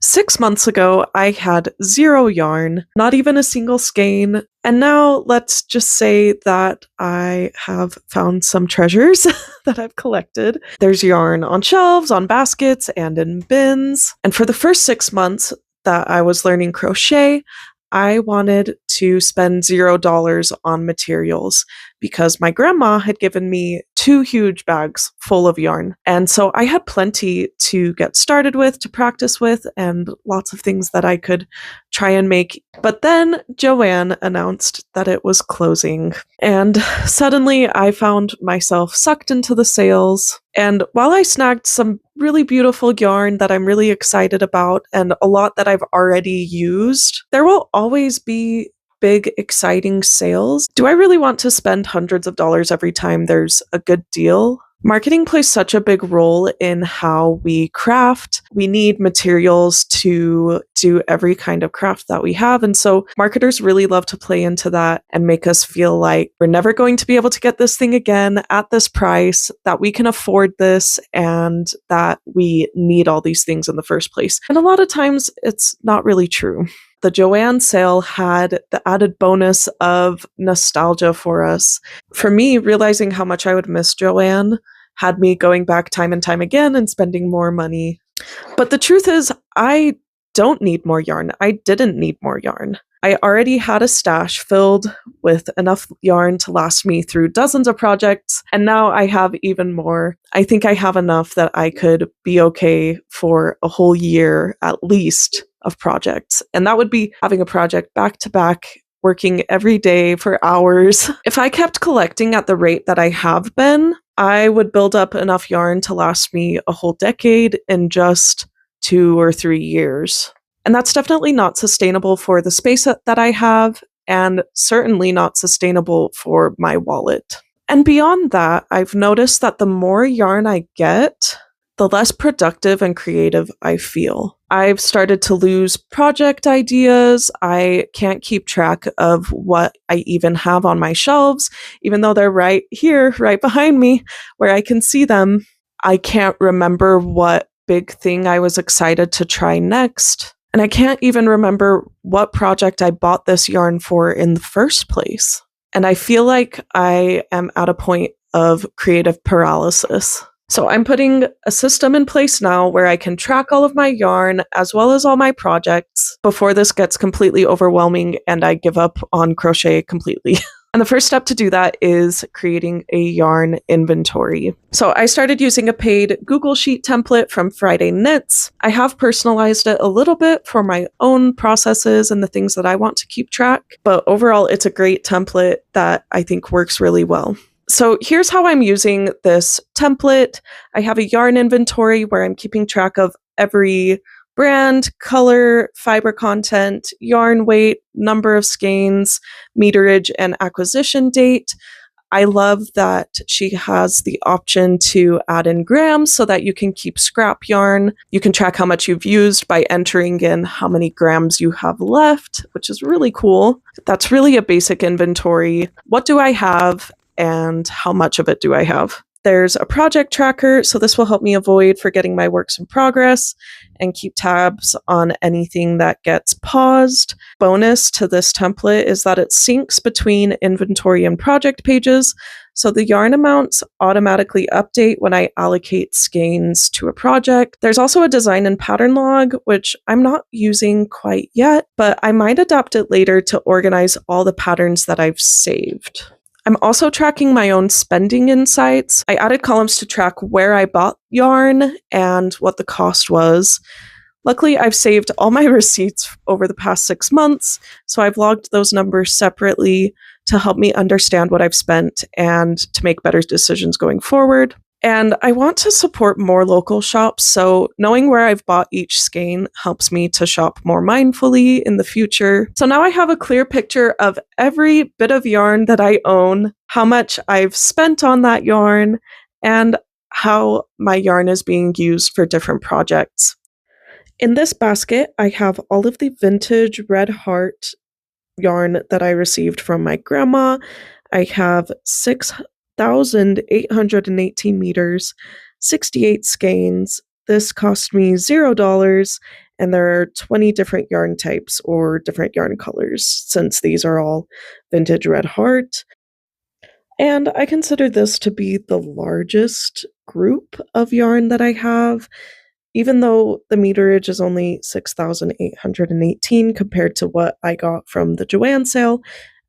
6 months ago, I had zero yarn, not even a single skein. And now let's just say that I have found some treasures that I've collected. There's yarn on shelves, on baskets, and in bins. And for the first 6 months that I was learning crochet, I wanted to spend $0 on materials because my grandma had given me 2 huge bags full of yarn. And so I had plenty to get started with, to practice with, and lots of things that I could try and make. But then Joann announced that it was closing. And suddenly I found myself sucked into the sales. And while I snagged some really beautiful yarn that I'm really excited about and a lot that I've already used, there will always be big, exciting sales. Do I really want to spend hundreds of dollars every time there's a good deal? Marketing plays such a big role in how we craft. We need materials to do every kind of craft that we have. And so marketers really love to play into that and make us feel like we're never going to be able to get this thing again at this price, that we can afford this, and that we need all these things in the first place. And a lot of times it's not really true. The Joann sale had the added bonus of nostalgia for us. For me, realizing how much I would miss Joann had me going back time and time again and spending more money. But the truth is, I don't need more yarn. I didn't need more yarn. I already had a stash filled with enough yarn to last me through dozens of projects, and now I have even more. I think I have enough that I could be okay for a whole year at least of projects. And that would be having a project back to back, working every day for hours. If I kept collecting at the rate that I have been, I would build up enough yarn to last me a whole decade in just 2 or 3 years. And that's definitely not sustainable for the space that I have, and certainly not sustainable for my wallet. And beyond that, I've noticed that the more yarn I get, the less productive and creative I feel. I've started to lose project ideas. I can't keep track of what I even have on my shelves, even though they're right here, right behind me, where I can see them. I can't remember what big thing I was excited to try next. And I can't even remember what project I bought this yarn for in the first place. And I feel like I am at a point of creative paralysis. So I'm putting a system in place now where I can track all of my yarn as well as all my projects before this gets completely overwhelming and I give up on crochet completely. And the first step to do that is creating a yarn inventory. So I started using a paid Google Sheet template from Friday Knits. I have personalized it a little bit for my own processes and the things that I want to keep track, but overall it's a great template that I think works really well. So here's how I'm using this template. I have a yarn inventory where I'm keeping track of every brand, color, fiber content, yarn weight, number of skeins, meterage, and acquisition date. I love that she has the option to add in grams so that you can keep scrap yarn. You can track how much you've used by entering in how many grams you have left, which is really cool. That's really a basic inventory. What do I have and how much of it do I have? There's a project tracker, so this will help me avoid forgetting my works in progress and keep tabs on anything that gets paused. Bonus to this template is that it syncs between inventory and project pages, so the yarn amounts automatically update when I allocate skeins to a project. There's also a design and pattern log, which I'm not using quite yet, but I might adapt it later to organize all the patterns that I've saved. I'm also tracking my own spending insights. I added columns to track where I bought yarn and what the cost was. Luckily, I've saved all my receipts over the past 6 months, so I've logged those numbers separately to help me understand what I've spent and to make better decisions going forward. And I want to support more local shops, so knowing where I've bought each skein helps me to shop more mindfully in the future. So now I have a clear picture of every bit of yarn that I own, how much I've spent on that yarn, and how my yarn is being used for different projects. In this basket, I have all of the vintage Red Heart yarn that I received from my grandma. I have 6,818 meters, 68 skeins. This cost me $0, and there are 20 different yarn types or different yarn colors, since these are all vintage red heart. And I consider this to be the largest group of yarn that I have, even though the meterage is only 6,818 compared to what I got from the Joann sale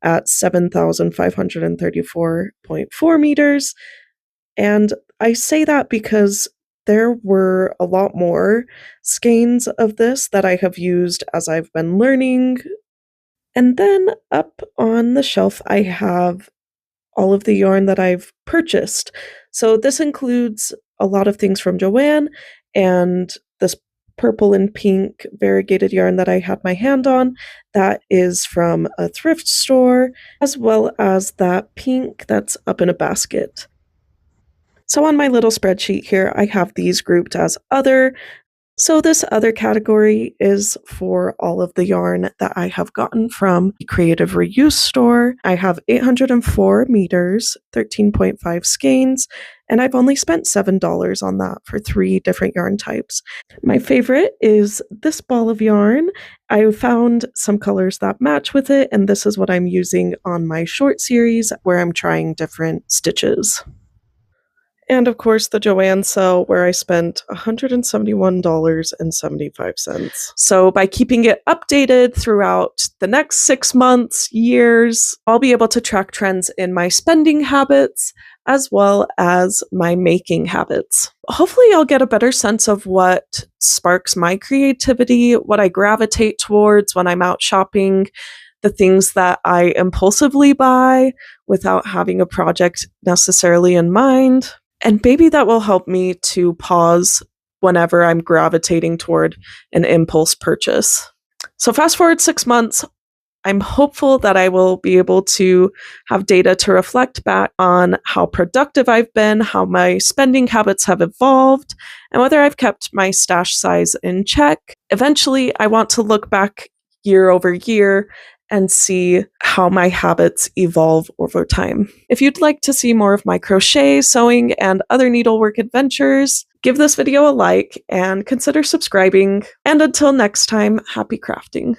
at 7,534.4 meters. And I say that because there were a lot more skeins of this that I have used as I've been learning. And then up on the shelf, I have all of the yarn that I've purchased. So this includes a lot of things from Joann and this purple and pink variegated yarn that I had my hand on. That is from a thrift store, as well as that pink that's up in a basket. So on my little spreadsheet here, I have these grouped as other. So this other category is for all of the yarn that I have gotten from the Creative Reuse store. I have 804 meters, 13.5 skeins, and I've only spent $7 on that for 3 different yarn types. My favorite is this ball of yarn. I found some colors that match with it, and this is what I'm using on my short series where I'm trying different stitches. And of course, the Joann sale, where I spent $171.75. So by keeping it updated throughout the next 6 months, years, I'll be able to track trends in my spending habits as well as my making habits. Hopefully, I'll get a better sense of what sparks my creativity, what I gravitate towards when I'm out shopping, the things that I impulsively buy without having a project necessarily in mind. And maybe that will help me to pause whenever I'm gravitating toward an impulse purchase. So fast forward 6 months, I'm hopeful that I will be able to have data to reflect back on how productive I've been, how my spending habits have evolved, and whether I've kept my stash size in check. Eventually, I want to look back year over year and see how my habits evolve over time. If you'd like to see more of my crochet, sewing, and other needlework adventures, give this video a like and consider subscribing. And until next time, happy crafting.